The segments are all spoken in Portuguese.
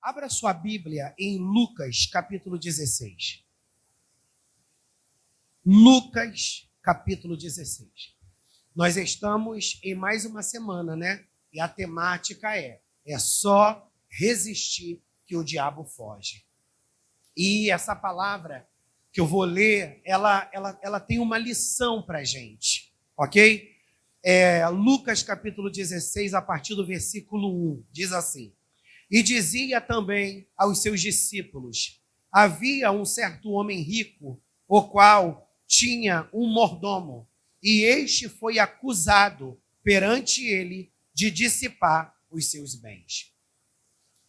Abra sua Bíblia em Lucas, capítulo 16. Lucas, capítulo 16. Nós estamos em mais uma semana, né? E a temática é só resistir que o diabo foge. E essa palavra que eu vou ler, ela tem uma lição para a gente, ok? Lucas, capítulo 16, a partir do versículo 1, diz assim: E dizia também aos seus discípulos: havia um certo homem rico, o qual tinha um mordomo, e este foi acusado perante ele de dissipar os seus bens.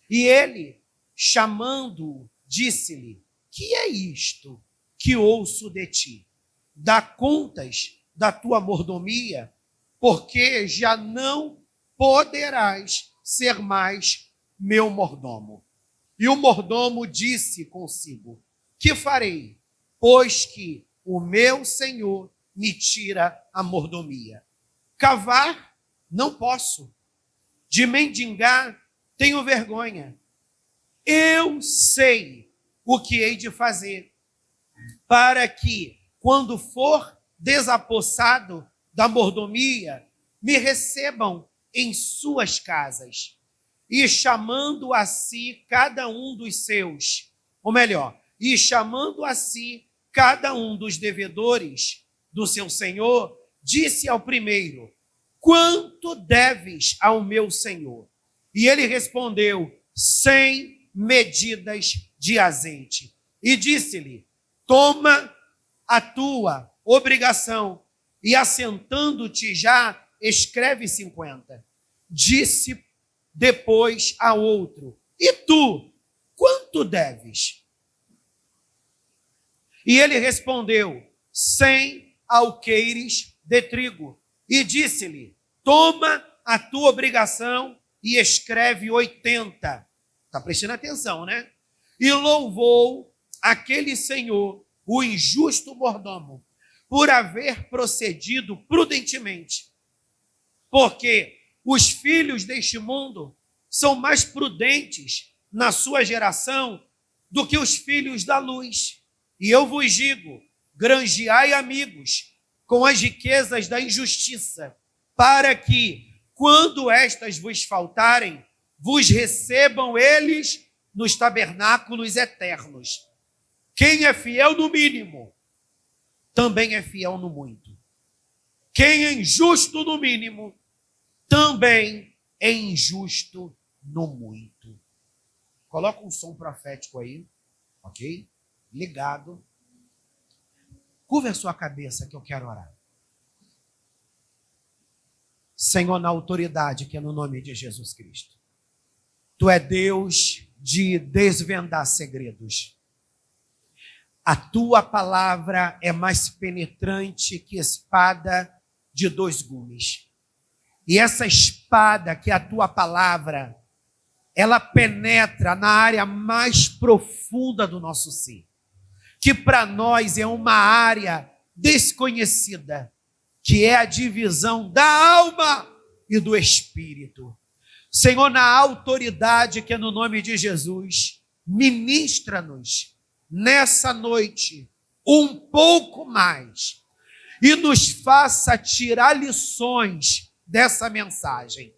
E ele, chamando-o, disse-lhe: que é isto que ouço de ti? Dá contas da tua mordomia, porque já não poderás ser mais meu mordomo. E o mordomo disse consigo: que farei, pois que o meu senhor me tira a mordomia? Cavar não posso, de mendigar tenho vergonha. Eu sei o que hei de fazer, para que, quando for desapossado da mordomia, me recebam em suas casas. E chamando a si cada um dos seus, ou melhor, e chamando a si cada um dos devedores do seu senhor, disse ao primeiro: quanto deves ao meu senhor? E ele respondeu: 100 medidas de azeite. E disse-lhe: toma a tua obrigação, e assentando-te já, escreve 50. Disse depois a outro: e tu, quanto deves? E ele respondeu: 100 alqueires de trigo. E disse-lhe: toma a tua obrigação e escreve 80. Está prestando atenção, né? E louvou aquele senhor, o injusto mordomo, por haver procedido prudentemente. Porque os filhos deste mundo são mais prudentes na sua geração do que os filhos da luz. E eu vos digo: granjeai amigos com as riquezas da injustiça, para que, quando estas vos faltarem, vos recebam eles nos tabernáculos eternos. Quem é fiel no mínimo, também é fiel no muito. Quem é injusto no mínimo, também é injusto no muito. Coloca um som profético aí, ok? Ligado. Curva a sua cabeça que eu quero orar. Senhor, na autoridade que é no nome de Jesus Cristo, Tu é Deus de desvendar segredos. A Tua palavra é mais penetrante que espada de 2 gumes. E essa espada que é a Tua palavra, ela penetra na área mais profunda do nosso ser, que para nós é uma área desconhecida, que é a divisão da alma e do espírito. Senhor, na autoridade que é no nome de Jesus, ministra-nos nessa noite um pouco mais e nos faça tirar lições dessa mensagem,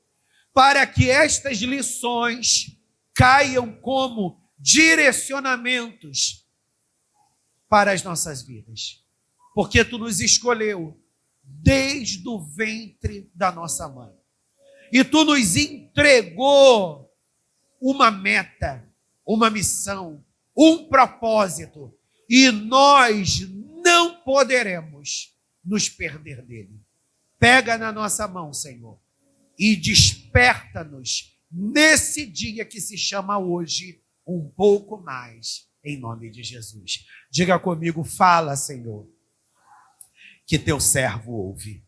para que estas lições caiam como direcionamentos para as nossas vidas, porque Tu nos escolheu desde o ventre da nossa mãe, e Tu nos entregou uma meta, uma missão, um propósito, e nós não poderemos nos perder dele. Pega na nossa mão, Senhor, e desperta-nos nesse dia que se chama hoje um pouco mais, em nome de Jesus. Diga comigo: fala, Senhor, que Teu servo ouve.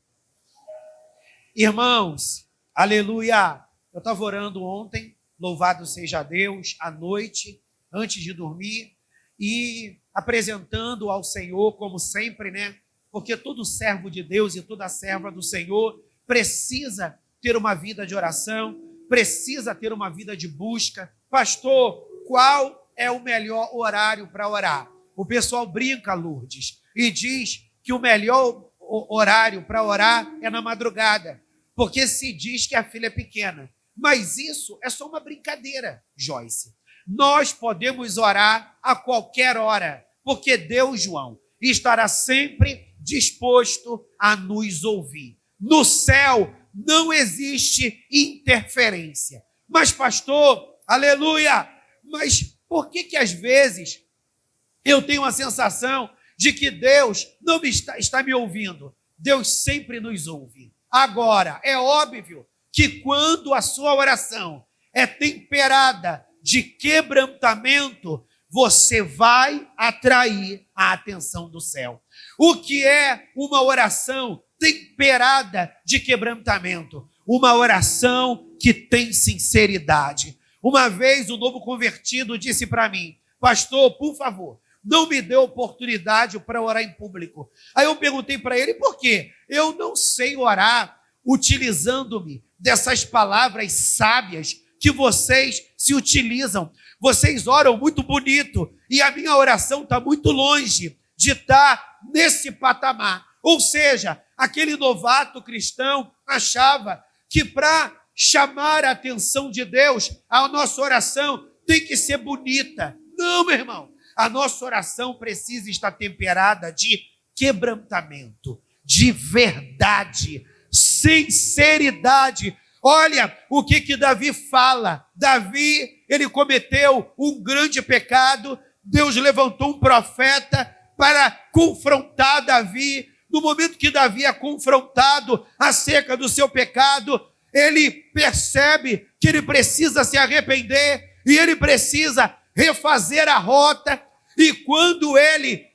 Irmãos, aleluia! Eu estava orando ontem, louvado seja Deus, à noite, antes de dormir, e apresentando ao Senhor, como sempre, né? Porque todo servo de Deus e toda serva do Senhor precisa ter uma vida de oração, precisa ter uma vida de busca, pastor, qual é o melhor horário para orar? O pessoal brinca, Lourdes, e diz que o melhor horário para orar é na madrugada, porque se diz que a filha é pequena. Mas isso é só uma brincadeira, Joyce. Nós podemos orar a qualquer hora, porque Deus, João, estará sempre disposto a nos ouvir. No céu não existe interferência. Mas, pastor, aleluia, mas por que às vezes eu tenho a sensação de que Deus não está me ouvindo? Deus sempre nos ouve. Agora, é óbvio que quando a sua oração é temperada de quebrantamento, você vai atrair a atenção do céu. O que é uma oração temperada de quebrantamento? Uma oração que tem sinceridade. Uma vez o novo convertido disse para mim: pastor, por favor, não me dê oportunidade para orar em público. Aí eu perguntei para ele: por quê? Eu não sei orar utilizando-me dessas palavras sábias que vocês se utilizam. Vocês oram muito bonito e a minha oração está muito longe de estar nesse patamar. Ou seja, aquele novato cristão achava que para chamar a atenção de Deus, a nossa oração tem que ser bonita. Não, meu irmão. A nossa oração precisa estar temperada de quebrantamento, de verdade, sinceridade. Olha o que Davi fala. Davi, ele cometeu um grande pecado. Deus levantou um profeta para confrontar Davi. No momento que Davi é confrontado acerca do seu pecado, ele percebe que ele precisa se arrepender e ele precisa refazer a rota. E quando ele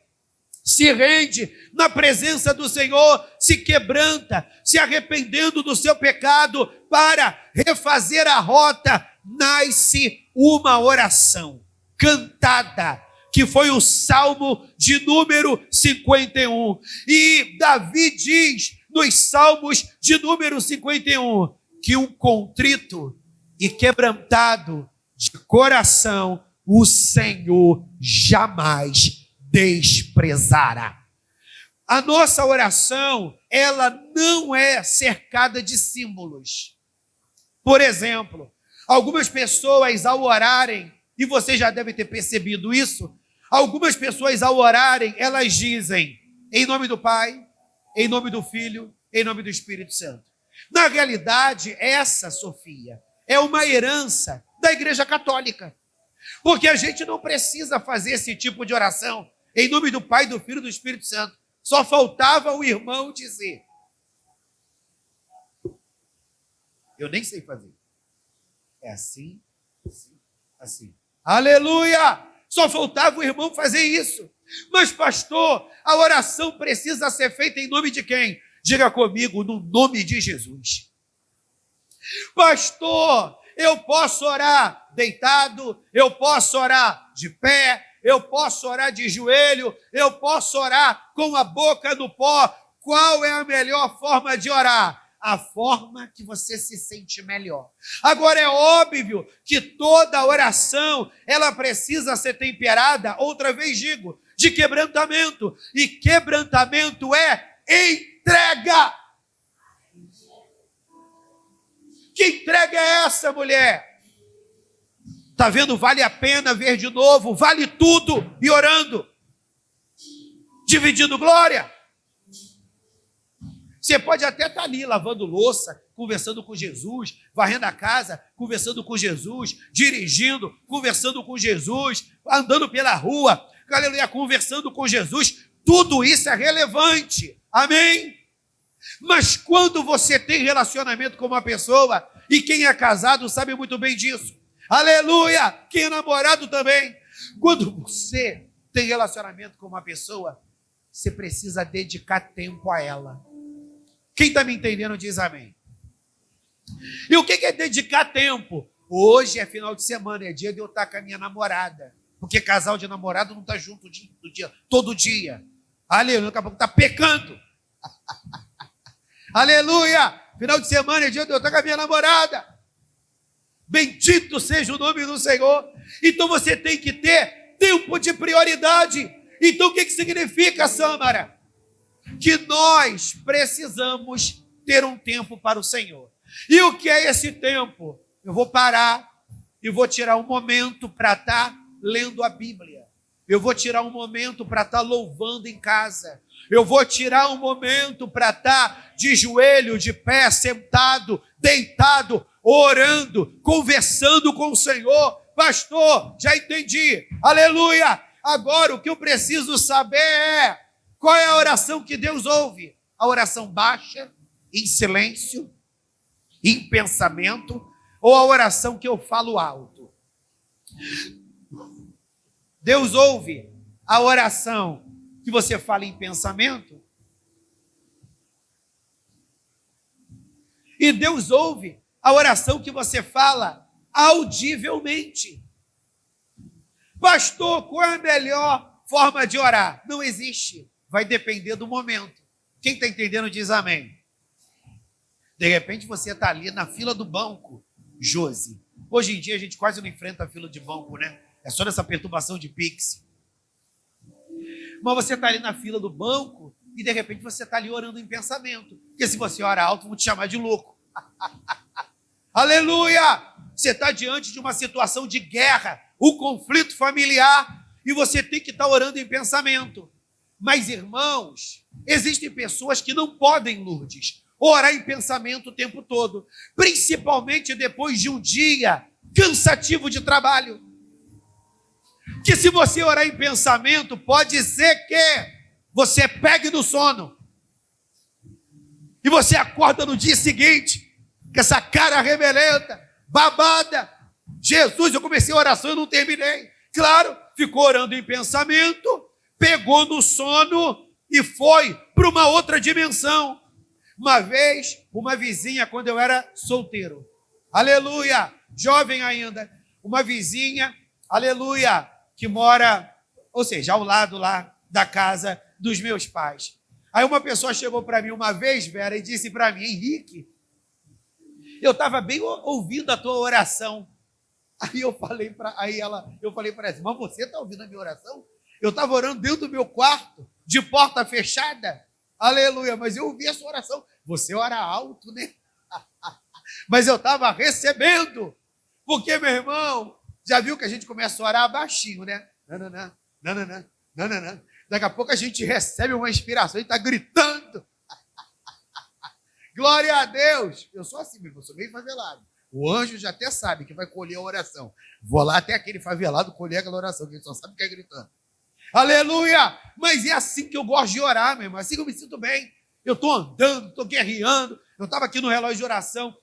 se rende na presença do Senhor, se quebranta, se arrependendo do seu pecado para refazer a rota, nasce uma oração cantada, que foi o Salmo de número 51. E Davi diz nos Salmos de número 51 que um contrito e quebrantado de coração o Senhor jamais desprezará. A nossa oração, ela não é cercada de símbolos. Por exemplo, algumas pessoas ao orarem, e você já deve ter percebido isso, algumas pessoas ao orarem, elas dizem: em nome do Pai, em nome do Filho, em nome do Espírito Santo. Na realidade, essa, Sofia, é uma herança da Igreja Católica. Porque a gente não precisa fazer esse tipo de oração em nome do Pai, do Filho e do Espírito Santo. Só faltava o irmão dizer: eu nem sei fazer. É assim, assim, assim. Aleluia! Só faltava o irmão fazer isso. Mas, pastor, a oração precisa ser feita em nome de quem? Diga comigo: no nome de Jesus. Pastor, eu posso orar deitado, eu posso orar de pé, eu posso orar de joelho, eu posso orar com a boca no pó. Qual é a melhor forma de orar? A forma que você se sente melhor. Agora, é óbvio que toda oração, ela precisa ser temperada, outra vez digo, de quebrantamento. E quebrantamento é entrega. Que entrega é essa, mulher? Está vendo? Vale a pena ver de novo, vale tudo, e orando, dividindo glória. Você pode até estar ali lavando louça, conversando com Jesus, varrendo a casa, conversando com Jesus, dirigindo, conversando com Jesus, andando pela rua, aleluia, conversando com Jesus. Tudo isso é relevante, amém? Mas quando você tem relacionamento com uma pessoa, e quem é casado sabe muito bem disso, aleluia, quem é namorado também, quando você tem relacionamento com uma pessoa, você precisa dedicar tempo a ela. Quem está me entendendo diz amém. E o que é dedicar tempo? Hoje é final de semana, é dia de eu estar com a minha namorada, porque casal de namorado não está junto todo dia. Aleluia, daqui a pouco está pecando. Aleluia, final de semana é dia de eu estar com a minha namorada. Bendito seja o nome do Senhor. Então você tem que ter tempo de prioridade. Então o que significa, Sâmara? Que nós precisamos ter um tempo para o Senhor. E o que é esse tempo? Eu vou parar e vou tirar um momento para estar lendo a Bíblia. Eu vou tirar um momento para estar louvando em casa. Eu vou tirar um momento para estar de joelho, de pé, sentado, deitado, orando, conversando com o Senhor. Pastor, já entendi. Aleluia. Agora o que eu preciso saber é qual é a oração que Deus ouve. A oração baixa, em silêncio, em pensamento, ou a oração que eu falo alto? Deus ouve a oração que você fala em pensamento, e Deus ouve a oração que você fala audivelmente. Pastor, qual é a melhor forma de orar? Não existe, vai depender do momento. Quem está entendendo diz amém. De repente você está ali na fila do banco, Josi. Hoje em dia a gente quase não enfrenta a fila de banco, né? É só nessa perturbação de Pix. Mas você está ali na fila do banco e de repente você está ali orando em pensamento. Porque se você ora alto, vão te chamar de louco. Aleluia! Você está diante de uma situação de guerra, um conflito familiar, e você tem que estar orando em pensamento. Mas, irmãos, existem pessoas que não podem, Lourdes, orar em pensamento o tempo todo, principalmente depois de um dia cansativo de trabalho. Que se você orar em pensamento, pode ser que você pegue no sono e você acorda no dia seguinte com essa cara remelenta, babada. Jesus, eu comecei a oração e não terminei. Claro, ficou orando em pensamento, pegou no sono e foi para uma outra dimensão. Uma vez, uma vizinha, quando eu era solteiro, aleluia, jovem ainda, uma vizinha, aleluia, que mora, ou seja, ao lado lá da casa dos meus pais. Aí uma pessoa chegou para mim uma vez, Vera, e disse para mim: Henrique, eu estava bem ouvindo a tua oração. Aí eu falei para ela, mas você está ouvindo a minha oração? Eu estava orando dentro do meu quarto, de porta fechada. Aleluia, mas eu ouvi a sua oração. Você ora alto, né? Mas eu estava recebendo. Porque, meu irmão, já viu que a gente começa a orar baixinho, né? Não. Daqui a pouco a gente recebe uma inspiração e está gritando. Glória a Deus. Eu sou assim mesmo, eu sou meio favelado. O anjo já até sabe que vai colher a oração. Vou lá até aquele favelado colher aquela oração, que ele só sabe que é gritando. Aleluia! Mas é assim que eu gosto de orar, meu irmão. Assim que eu me sinto bem. Eu estou andando, estou guerreando. Eu estava aqui no relógio de oração.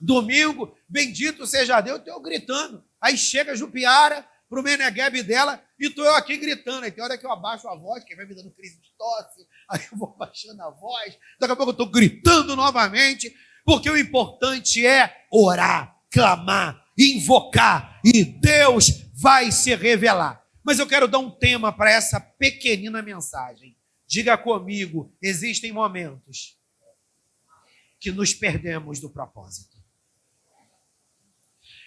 Domingo, bendito seja Deus, eu estou gritando. Aí chega a Jupiara para o Menegheb dela e estou eu aqui gritando. Aí tem hora que eu abaixo a voz, que vai me dando crise de tosse. Aí eu vou baixando a voz. Daqui a pouco eu estou gritando novamente. Porque o importante é orar, clamar, invocar. E Deus vai se revelar. Mas eu quero dar um tema para essa pequenina mensagem. Diga comigo, existem momentos que nos perdemos do propósito.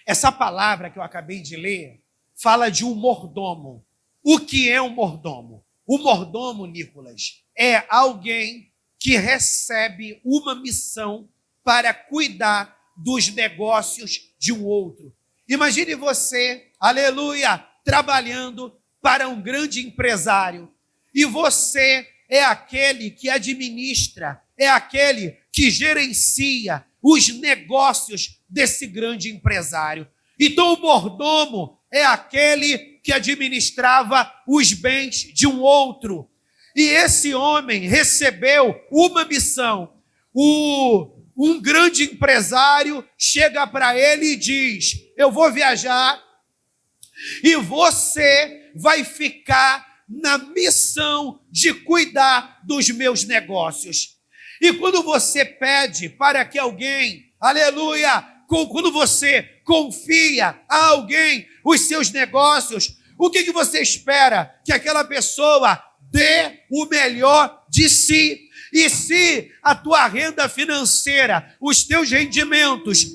Essa palavra que eu acabei de ler fala de um mordomo. O que é um mordomo? O mordomo, Nicolas, é alguém que recebe uma missão para cuidar dos negócios de um outro. Imagine você, aleluia, trabalhando para um grande empresário, e você é aquele que administra, é aquele que gerencia os negócios desse grande empresário. Então o mordomo é aquele que administrava os bens de um outro. E esse homem recebeu uma missão. Um grande empresário chega para ele e diz: eu vou viajar e você vai ficar na missão de cuidar dos meus negócios. E quando você pede para que alguém, aleluia, quando você confia a alguém os seus negócios, o que você espera? Que aquela pessoa dê o melhor de si. E se a tua renda financeira, os teus rendimentos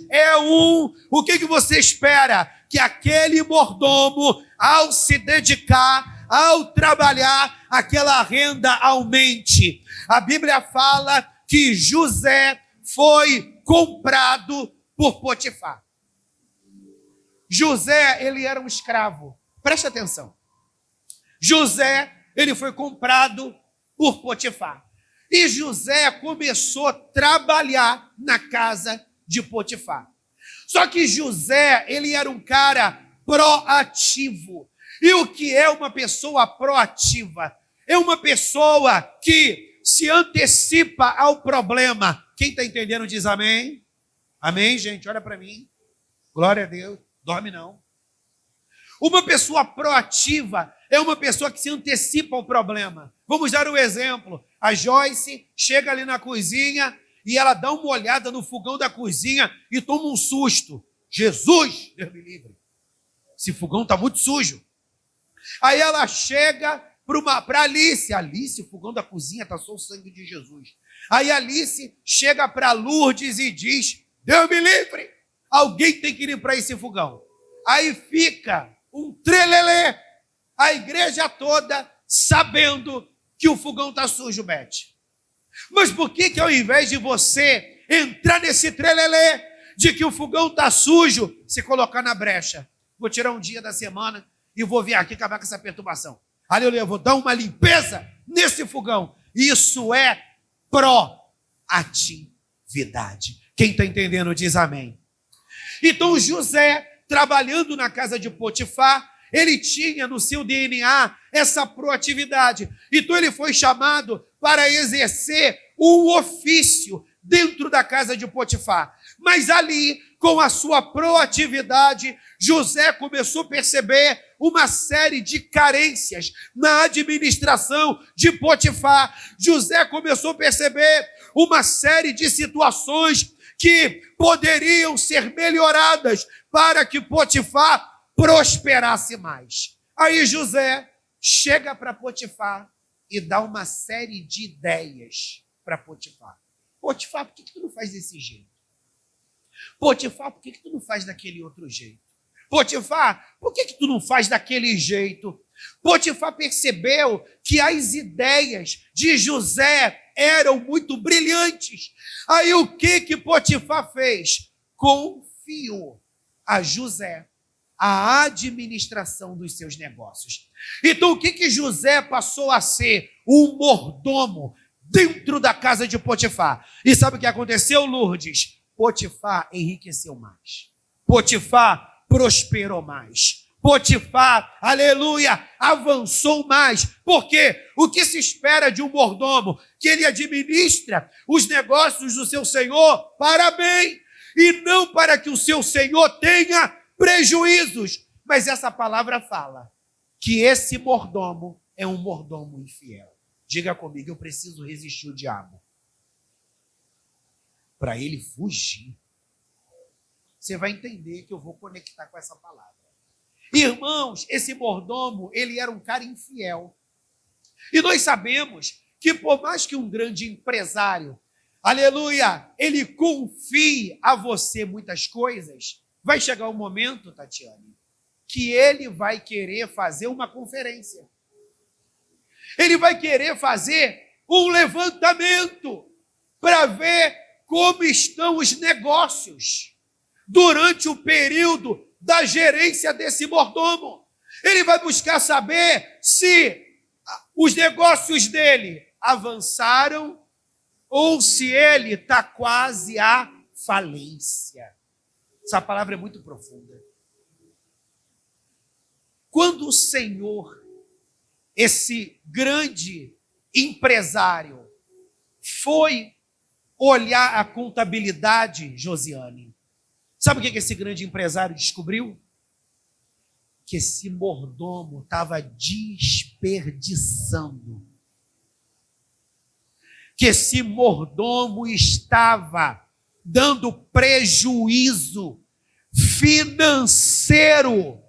o que você espera? Que aquele mordomo, ao se dedicar, ao trabalhar, aquela renda aumente. A Bíblia fala que José foi comprado por Potifar. José, ele era um escravo. Preste atenção. José, ele foi comprado por Potifar. E José começou a trabalhar na casa de Potifar. Só que José, ele era um cara proativo. E o que é uma pessoa proativa? É uma pessoa que se antecipa ao problema. Quem está entendendo diz amém. Amém, gente? Olha para mim. Glória a Deus. Dorme não. Uma pessoa proativa é uma pessoa que se antecipa ao problema. Vamos dar um exemplo. A Joyce chega ali na cozinha e ela dá uma olhada no fogão da cozinha e toma um susto. Jesus, Deus me livre. Esse fogão está muito sujo. Aí ela chega para Alice. Alice, o fogão da cozinha está só o sangue de Jesus. Aí Alice chega para Lourdes e diz, Deus me livre. Alguém tem que limpar esse fogão. Aí fica um trelelê. A igreja toda sabendo que o fogão está sujo, Beth. Mas por que ao invés de você entrar nesse trelelê de que o fogão está sujo, se colocar na brecha? Vou tirar um dia da semana e vou vir aqui acabar com essa perturbação. Aleluia, vou dar uma limpeza nesse fogão. Isso é proatividade. Quem está entendendo diz amém. Então José, trabalhando na casa de Potifar, ele tinha no seu DNA essa proatividade. Então ele foi chamado para exercer um ofício dentro da casa de Potifar. Mas ali, com a sua proatividade, José começou a perceber uma série de carências na administração de Potifar. José começou a perceber uma série de situações que poderiam ser melhoradas para que Potifar prosperasse mais. Aí José chega para Potifar e dá uma série de ideias para Potifar. Potifar, por que tu não faz desse jeito? Potifar, por que tu não faz daquele outro jeito? Potifar, por que tu não faz daquele jeito? Potifar percebeu que as ideias de José eram muito brilhantes. Aí o que Potifar fez? Confiou a José a administração dos seus negócios. Então o que José passou a ser? Um mordomo dentro da casa de Potifar. E sabe o que aconteceu, Lourdes? Potifar enriqueceu mais. Potifar prosperou mais. Potifar, aleluia, avançou mais. Porque o que se espera de um mordomo? Que ele administra os negócios do seu senhor para bem, e não para que o seu senhor tenha prejuízos. Mas essa palavra fala que esse mordomo é um mordomo infiel. Diga comigo, eu preciso resistir o diabo para ele fugir. Você vai entender que eu vou conectar com essa palavra. Irmãos, esse mordomo, ele era um cara infiel. E nós sabemos que por mais que um grande empresário, aleluia, ele confie a você muitas coisas, vai chegar um momento, Tatiane, que ele vai querer fazer uma conferência. Ele vai querer fazer um levantamento para ver como estão os negócios durante o período da gerência desse mordomo. Ele vai buscar saber se os negócios dele avançaram ou se ele está quase à falência. Essa palavra é muito profunda. Quando o Senhor, esse grande empresário, foi olhar a contabilidade, Josiane, sabe o que esse grande empresário descobriu? Que esse mordomo estava desperdiçando. Que esse mordomo estava dando prejuízo financeiro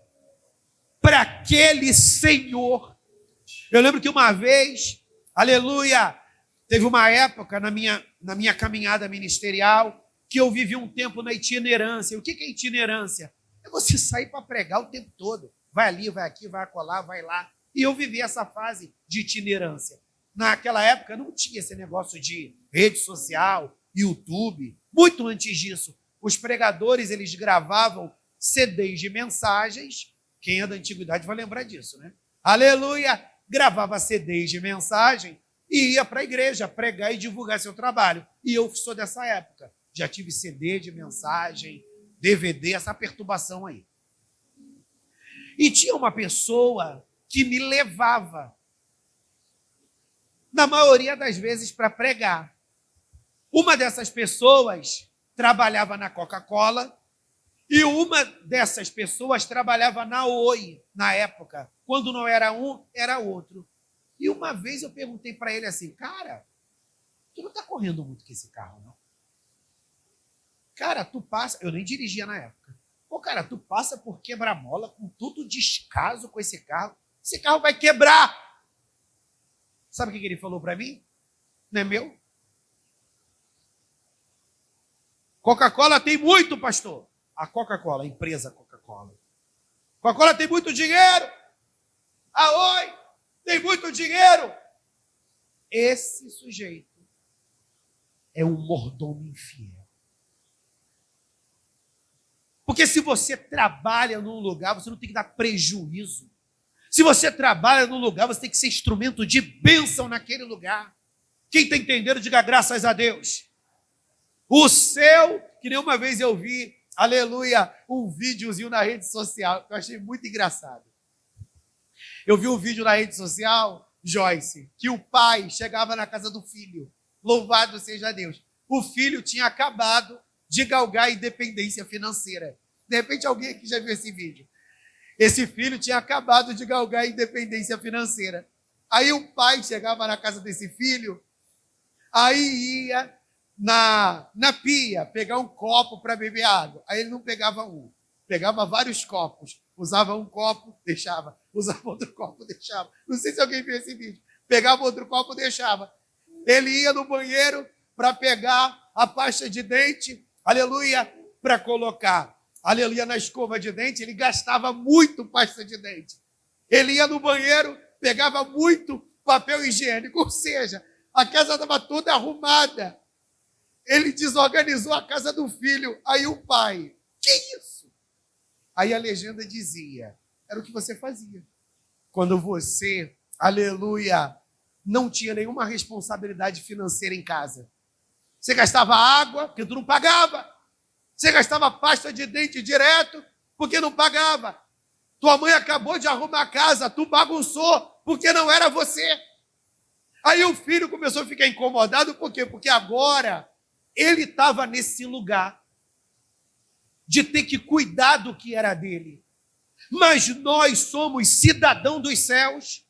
para aquele senhor. Eu lembro que uma vez, aleluia, Teve uma época na minha caminhada ministerial que eu vivi um tempo na itinerância. O que é itinerância? É você sair para pregar o tempo todo. Vai ali, vai aqui, vai acolá, vai lá. E eu vivi essa fase de itinerância. Naquela época não tinha esse negócio de rede social, YouTube. Muito antes disso, os pregadores eles gravavam CDs de mensagens. Quem é da antiguidade vai lembrar disso, né? Aleluia! Gravava CDs de mensagem e ia para a igreja pregar e divulgar seu trabalho. E eu sou dessa época. Já tive CD de mensagem, DVD, essa perturbação aí. E tinha uma pessoa que me levava, na maioria das vezes, para pregar. Uma dessas pessoas trabalhava na Coca-Cola e uma dessas pessoas trabalhava na Oi, na época. Quando não era um, era outro. E uma vez eu perguntei para ele assim, cara, tu não está correndo muito com esse carro, não? Cara, tu passa... Eu nem dirigia na época. Pô, cara, tu passa por quebra-mola com tudo descaso com esse carro. Esse carro vai quebrar. Sabe o que ele falou para mim? Não é meu? Coca-Cola tem muito, pastor. A Coca-Cola, a empresa Coca-Cola. Coca-Cola tem muito dinheiro. A Oi tem muito dinheiro. Esse sujeito é um mordomo infiel. Porque se você trabalha num lugar, você não tem que dar prejuízo. Se você trabalha num lugar, você tem que ser instrumento de bênção naquele lugar. Quem está entendendo, diga graças a Deus. O seu, que nem uma vez eu vi, aleluia, um videozinho na rede social, que eu achei muito engraçado. Eu vi um vídeo na rede social, Joyce, que o pai chegava na casa do filho. Louvado seja Deus. O filho tinha acabado de galgar a independência financeira. De repente, alguém aqui já viu esse vídeo. Esse filho tinha acabado de galgar a independência financeira. Aí o pai chegava na casa desse filho, aí ia na pia pegar um copo para beber água. Aí ele não pegava um, pegava vários copos. Usava um copo, deixava. Usava outro copo, deixava. Não sei se alguém viu esse vídeo. Pegava outro copo, deixava. Ele ia no banheiro para pegar a pasta de dente, aleluia, para colocar, aleluia, na escova de dente. Ele gastava muito pasta de dente. Ele ia no banheiro, pegava muito papel higiênico, ou seja, a casa estava toda arrumada. Ele desorganizou a casa do filho. Aí o pai, que isso? Aí a legenda dizia, era o que você fazia. Quando você, aleluia, não tinha nenhuma responsabilidade financeira em casa. Você gastava água, porque tu não pagava. Você gastava pasta de dente direto, porque não pagava. Tua mãe acabou de arrumar a casa, tu bagunçou, porque não era você. Aí o filho começou a ficar incomodado, por quê? Porque agora ele estava nesse lugar de ter que cuidar do que era dele. Mas nós somos cidadão dos céus,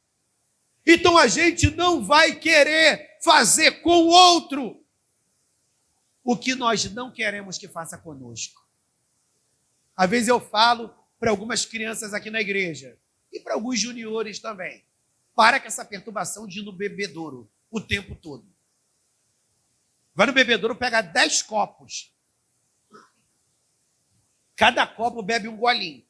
então a gente não vai querer fazer com o outro o que nós não queremos que faça conosco. Às vezes eu falo para algumas crianças aqui na igreja, e para alguns juniores também, para com essa perturbação de ir no bebedouro o tempo todo. Vai no bebedouro, pega 10 copos. Cada copo bebe um golinho.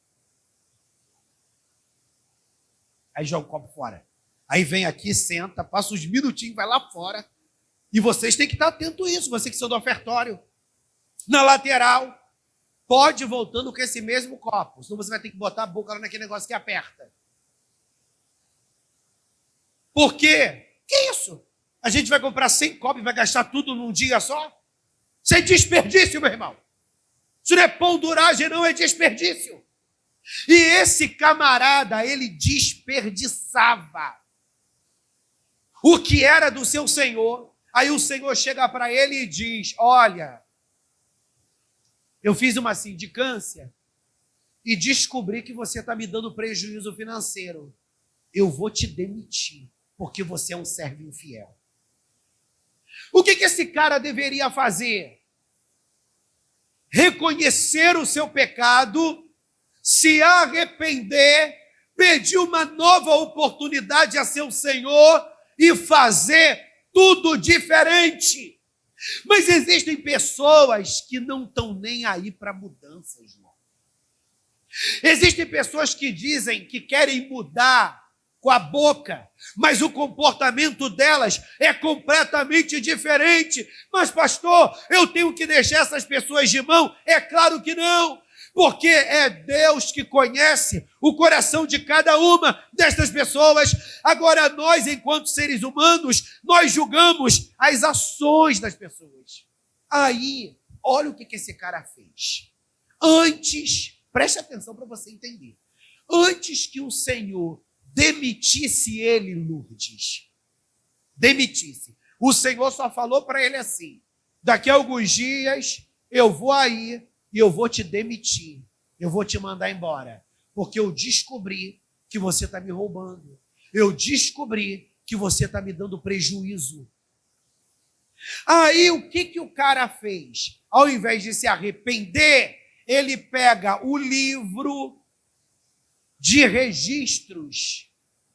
Aí joga o copo fora. Aí vem aqui, senta, passa uns minutinhos, vai lá fora. E vocês têm que estar atentos a isso, você que são do ofertório. Na lateral, pode ir voltando com esse mesmo copo, senão você vai ter que botar a boca lá naquele negócio que aperta. Por quê? Que isso? A gente vai comprar 100 copos e vai gastar tudo num dia só? Isso é desperdício, meu irmão. Isso não é ponduragem, não, é desperdício. E esse camarada, ele desperdiçava o que era do seu senhor. Aí o Senhor chega para ele e diz, olha, eu fiz uma sindicância e descobri que você está me dando prejuízo financeiro. Eu vou te demitir, porque você é um servo infiel. O que esse cara deveria fazer? Reconhecer o seu pecado, se arrepender, pedir uma nova oportunidade a seu Senhor e fazer tudo diferente. Mas existem pessoas que não estão nem aí para mudança, João. Existem pessoas que dizem que querem mudar com a boca, mas o comportamento delas é completamente diferente. Mas, pastor, eu tenho que deixar essas pessoas de mão? É claro que não, porque é Deus que conhece o coração de cada uma destas pessoas. Agora, nós, enquanto seres humanos, nós julgamos as ações das pessoas. Aí, olha o que esse cara fez. Antes, preste atenção para você entender. Antes que o Senhor demitisse ele, Lourdes, demitisse, o Senhor só falou para ele assim: daqui a alguns dias eu vou aí e eu vou te demitir, eu vou te mandar embora, porque eu descobri que você está me roubando, eu descobri que você está me dando prejuízo. Aí o que o cara fez? Ao invés de se arrepender, ele pega o livro de registros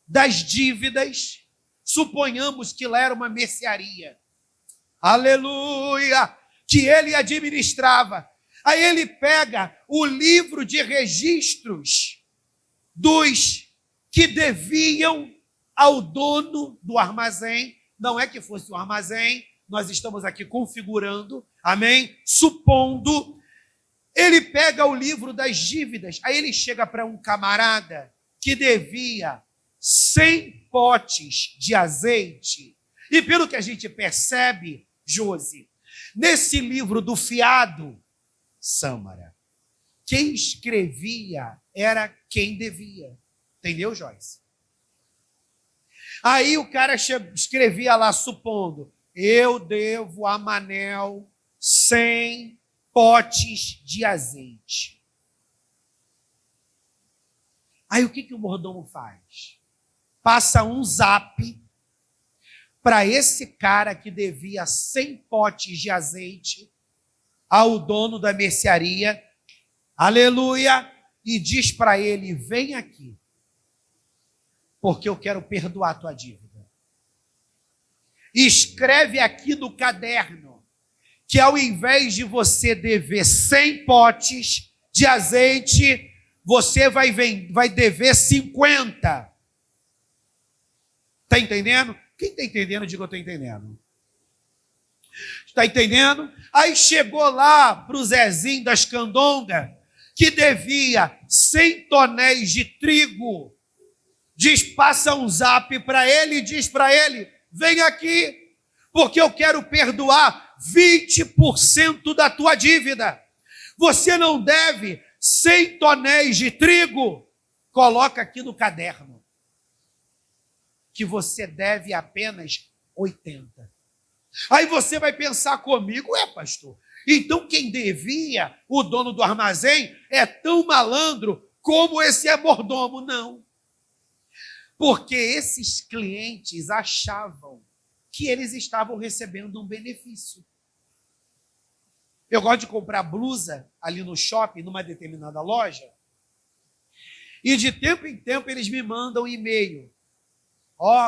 das dívidas, suponhamos que lá era uma mercearia, aleluia, que ele administrava. Aí ele pega o livro de registros dos que deviam ao dono do armazém. Não é que fosse o armazém, nós estamos aqui configurando, amém? Supondo. Ele pega o livro das dívidas, aí ele chega para um camarada que devia 100 potes de azeite. E pelo que a gente percebe, Josi, nesse livro do fiado, Sâmara, quem escrevia era quem devia. Entendeu, Joyce? Aí o cara escrevia lá, supondo, eu devo a Manel 100 potes de azeite. Aí o que o mordomo faz? Passa um zap para esse cara que devia 100 potes de azeite ao dono da mercearia, aleluia, e diz para ele: vem aqui, porque eu quero perdoar a tua dívida. Escreve aqui no caderno que ao invés de você dever 100 potes de azeite, você vai dever 50. Está entendendo? Quem está entendendo, diga eu estou entendendo. Está entendendo? Aí chegou lá para o Zezinho das Candonga, que devia 100 tonéis de trigo. Passa um zap para ele e diz para ele: vem aqui, porque eu quero perdoar 20% da tua dívida. Você não deve 100 tonéis de trigo. Coloca aqui no caderno que você deve apenas 80. Aí você vai pensar comigo: pastor, então quem devia, o dono do armazém, é tão malandro como esse mordomo? Não. Porque esses clientes achavam que eles estavam recebendo um benefício. Eu gosto de comprar blusa ali no shopping, numa determinada loja, e de tempo em tempo eles me mandam um e-mail: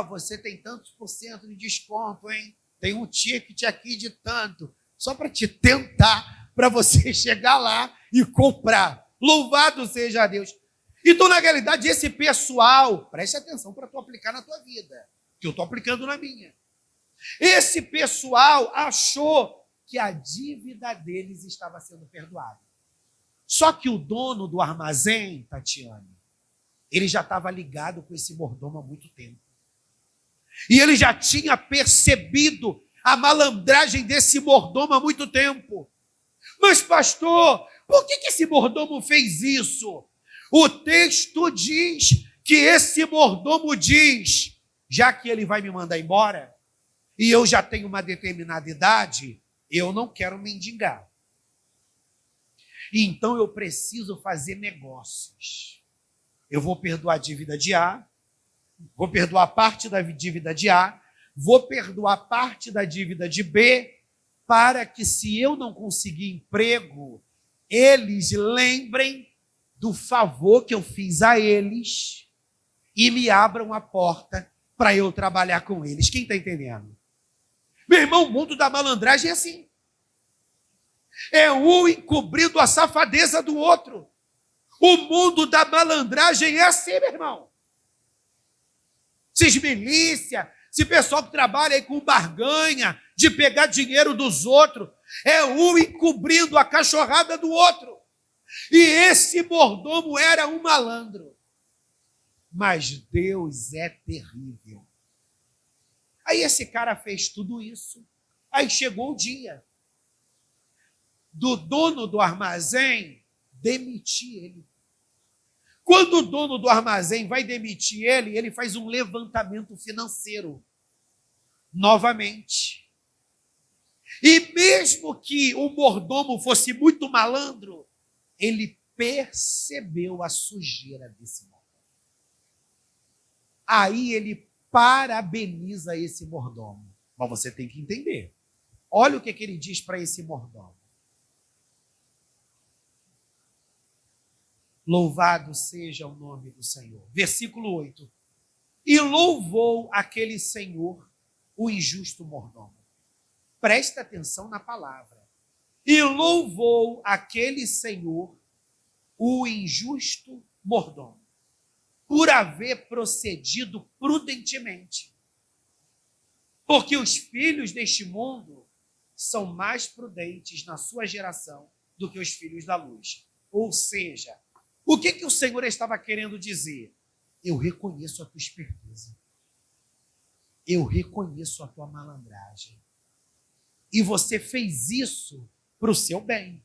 você tem tantos % de desconto, hein? Tem um ticket aqui de tanto, só para te tentar, para você chegar lá e comprar. Louvado seja Deus. Então, na realidade, esse pessoal, preste atenção para tu aplicar na tua vida, que eu estou aplicando na minha. Esse pessoal achou que a dívida deles estava sendo perdoada. Só que o dono do armazém, Tatiane, ele já estava ligado com esse mordomo há muito tempo. E ele já tinha percebido a malandragem desse mordomo há muito tempo. Mas, pastor, por que esse mordomo fez isso? O texto diz que esse mordomo diz: já que ele vai me mandar embora, e eu já tenho uma determinada idade, eu não quero mendigar. Então eu preciso fazer negócios. Eu vou perdoar a dívida de A, vou perdoar parte da dívida de A, vou perdoar parte da dívida de B, para que, se eu não conseguir emprego, eles lembrem do favor que eu fiz a eles e me abram a porta para eu trabalhar com eles. Quem está entendendo? Meu irmão, o mundo da malandragem é assim. É um encobrindo a safadeza do outro. O mundo da malandragem é assim, meu irmão. Esses milícia, esse pessoal que trabalha aí com barganha, de pegar dinheiro dos outros, é um encobrindo a cachorrada do outro. E esse mordomo era um malandro. Mas Deus é terrível. Aí esse cara fez tudo isso. Aí chegou o dia do dono do armazém demitir ele. Quando o dono do armazém vai demitir ele, ele faz um levantamento financeiro. Novamente. E mesmo que o mordomo fosse muito malandro, ele percebeu a sujeira desse mordomo. Aí ele parabeniza esse mordomo. Mas você tem que entender. Olha o que ele diz para esse mordomo. Louvado seja o nome do Senhor. Versículo 8. E louvou aquele senhor o injusto mordomo. Presta atenção na palavra. E louvou aquele senhor o injusto mordomo, por haver procedido prudentemente. Porque os filhos deste mundo são mais prudentes na sua geração do que os filhos da luz. Ou seja, o que o Senhor estava querendo dizer? Eu reconheço a tua esperteza. Eu reconheço a tua malandragem. E você fez isso para o seu bem.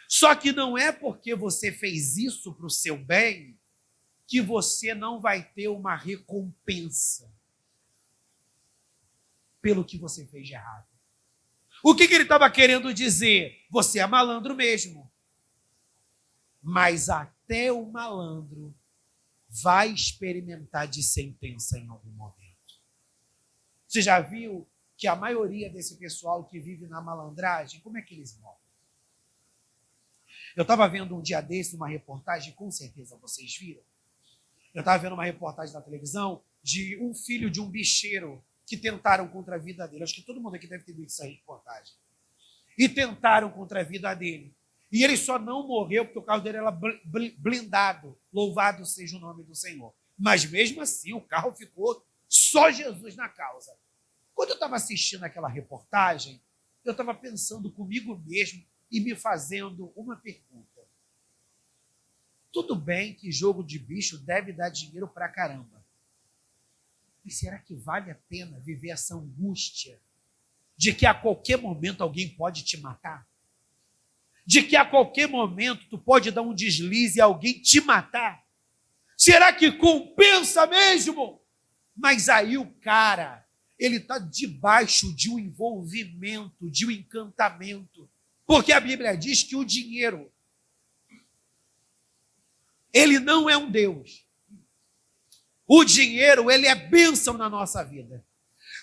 Só que não é porque você fez isso para o seu bem que você não vai ter uma recompensa pelo que você fez de errado. O que ele estava querendo dizer? Você é malandro mesmo. Mas até o malandro vai experimentar de sentença em algum momento. Você já viu que a maioria desse pessoal que vive na malandragem, como é que eles morrem? Eu estava vendo um dia desse uma reportagem, com certeza vocês viram. Eu estava vendo uma reportagem na televisão de um filho de um bicheiro que tentaram contra a vida dele. Acho que todo mundo aqui deve ter visto essa reportagem. E tentaram contra a vida dele. E ele só não morreu porque o carro dele era blindado. Louvado seja o nome do Senhor. Mas mesmo assim, o carro ficou só Jesus na causa. Quando eu estava assistindo aquela reportagem, eu estava pensando comigo mesmo e me fazendo uma pergunta. Tudo bem que jogo de bicho deve dar dinheiro pra caramba. Mas será que vale a pena viver essa angústia de que a qualquer momento alguém pode te matar? De que a qualquer momento tu pode dar um deslize e alguém te matar? Será que compensa mesmo? Mas aí o cara, ele está debaixo de um envolvimento, de um encantamento. Porque a Bíblia diz que o dinheiro, ele não é um Deus. O dinheiro, ele é bênção na nossa vida.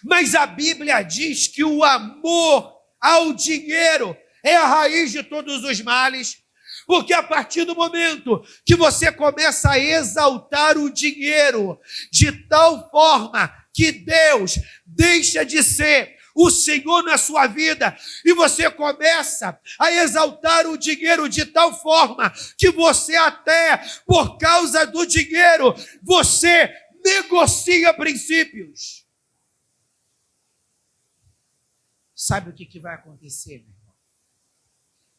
Mas a Bíblia diz que o amor ao dinheiro é a raiz de todos os males. Porque a partir do momento que você começa a exaltar o dinheiro de tal forma que Deus deixa de ser o Senhor na sua vida, e você começa a exaltar o dinheiro de tal forma que você até, por causa do dinheiro, você negocia princípios. Sabe o que vai acontecer, meu irmão?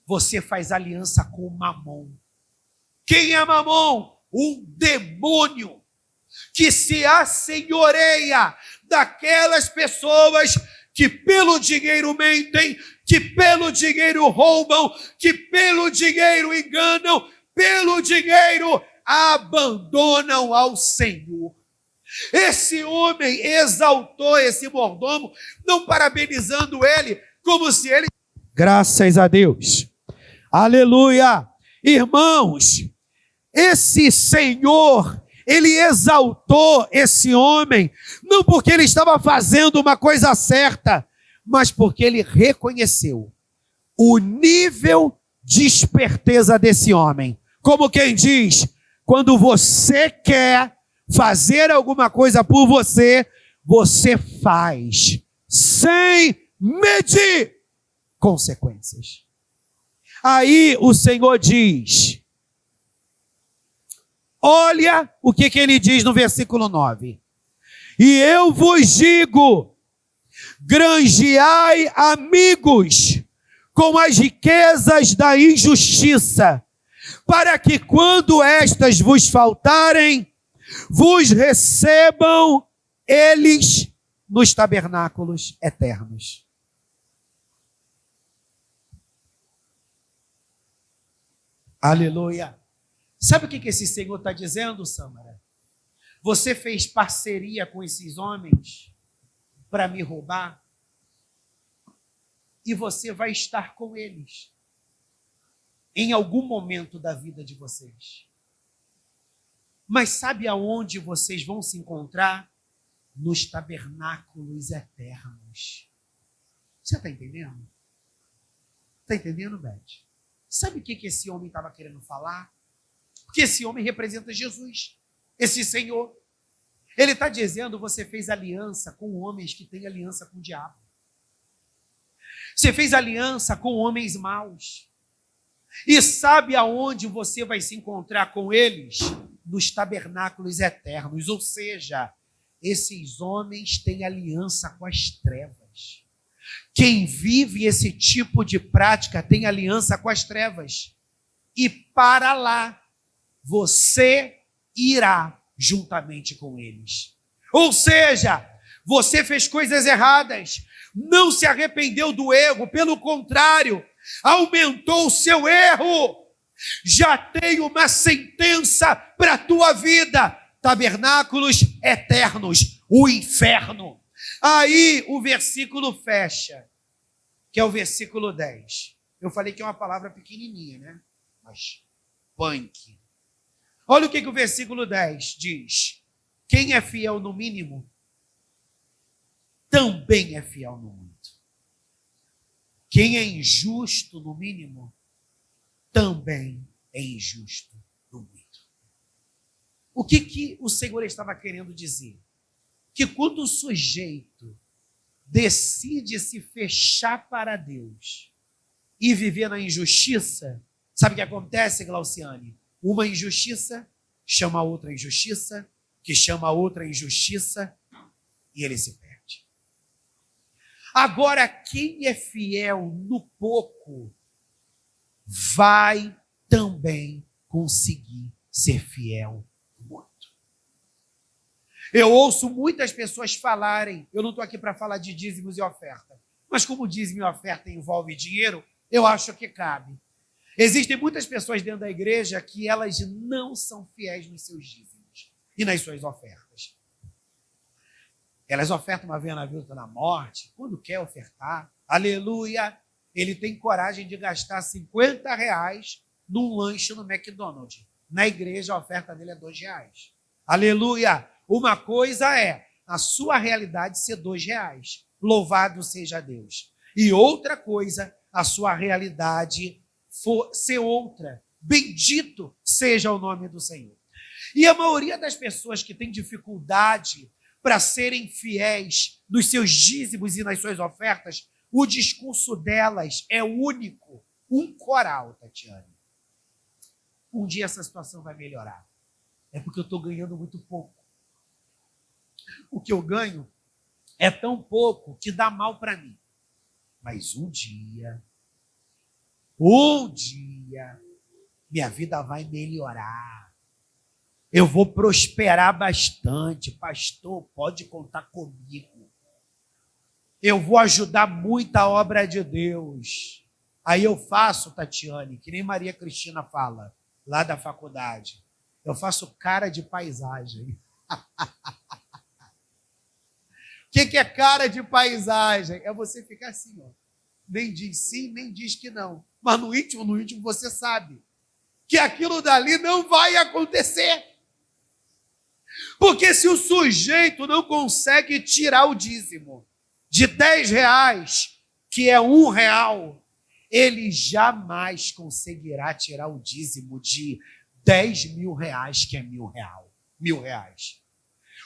Você faz aliança com o Mamon. Quem é Mamon? Um demônio que se assenhoreia daquelas pessoas que pelo dinheiro mentem, que pelo dinheiro roubam, que pelo dinheiro enganam, pelo dinheiro abandonam ao Senhor. Esse homem exaltou esse mordomo, não parabenizando ele, como se ele... Graças a Deus. Aleluia. Irmãos, esse Senhor, ele exaltou esse homem, não porque ele estava fazendo uma coisa certa, mas porque ele reconheceu o nível de esperteza desse homem. Como quem diz, quando você quer fazer alguma coisa por você, você faz sem medir consequências. Aí o Senhor diz, olha o que ele diz no versículo 9. E eu vos digo, granjeai amigos com as riquezas da injustiça, para que quando estas vos faltarem, vos recebam eles nos tabernáculos eternos. Aleluia. Sabe o que esse Senhor está dizendo, Sâmara? Você fez parceria com esses homens para me roubar, e você vai estar com eles em algum momento da vida de vocês. Mas sabe aonde vocês vão se encontrar? Nos tabernáculos eternos. Você está entendendo? Está entendendo, Beth? Sabe o que esse homem estava querendo falar? Porque esse homem representa Jesus, esse Senhor. Ele está dizendo, você fez aliança com homens que têm aliança com o diabo. Você fez aliança com homens maus. E sabe aonde você vai se encontrar com eles? Nos tabernáculos eternos. Ou seja, esses homens têm aliança com as trevas. Quem vive esse tipo de prática tem aliança com as trevas. E para lá, você irá juntamente com eles. Ou seja, você fez coisas erradas, não se arrependeu do erro, pelo contrário, aumentou o seu erro. Já tem uma sentença para a tua vida, tabernáculos eternos, o inferno. Aí o versículo fecha, que é o versículo 10. Eu falei que é uma palavra pequenininha, né? Mas punk. Olha o que o versículo 10 diz. Quem é fiel no mínimo, também é fiel no muito. Quem é injusto no mínimo, também é injusto no muito. O que o Senhor estava querendo dizer? Que quando o sujeito decide se fechar para Deus e viver na injustiça, sabe o que acontece, Glauciane? Uma injustiça chama outra injustiça, que chama outra injustiça, e ele se perde. Agora, quem é fiel no pouco, vai também conseguir ser fiel no muito. Eu ouço muitas pessoas falarem, eu não estou aqui para falar de dízimos e oferta, mas como dízimo e oferta envolve dinheiro, eu acho que cabe. Existem muitas pessoas dentro da igreja que elas não são fiéis nos seus dízimos e nas suas ofertas. Elas ofertam uma vez na vida da morte, quando quer ofertar, aleluia, ele tem coragem de gastar R$50 num lanche no McDonald's. Na igreja a oferta dele é R$2. Aleluia! Uma coisa é a sua realidade ser R$2. Louvado seja Deus. E outra coisa, a sua realidade ser outra. Bendito seja o nome do Senhor. E a maioria das pessoas que tem dificuldade para serem fiéis nos seus dízimos e nas suas ofertas, o discurso delas é único, um coral, Tatiane. Um dia essa situação vai melhorar. É porque eu estou ganhando muito pouco. O que eu ganho é tão pouco que dá mal para mim. Mas um dia, minha vida vai melhorar. Eu vou prosperar bastante. Pastor, pode contar comigo. Eu vou ajudar muito a obra de Deus. Aí eu faço, Tatiane, que nem Maria Cristina fala, lá da faculdade. Eu faço cara de paisagem. O que é cara de paisagem? É você ficar assim, ó. Nem diz sim, nem diz que não. Mas no íntimo você sabe que aquilo dali não vai acontecer. Porque se o sujeito não consegue tirar o dízimo de R$10, que é R$1, ele jamais conseguirá tirar o dízimo de R$10.000, que é R$1.000.